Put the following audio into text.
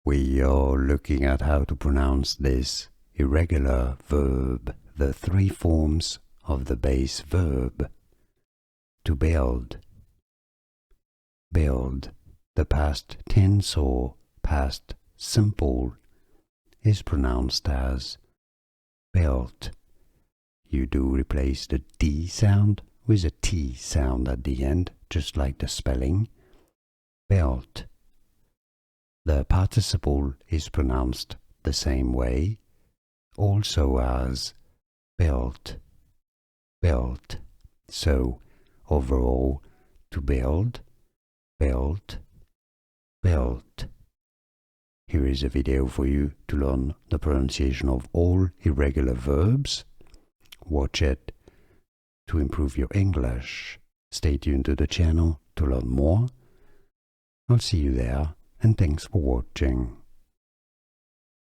We are looking at how to pronounce this irregular verb, the three forms of the base verb. To build. Build, the past tense or past simple, is pronounced as built. You do replace the D sound with a T sound at the end, just like the spelling. Built. The participle is pronounced the same way, also as built. Built. So, overall, to build, built, built. Here is a video for you to learn the pronunciation of all irregular verbs. Watch it to improve your English. Stay tuned to the channel to learn more. I'll see you there, and thanks for watching.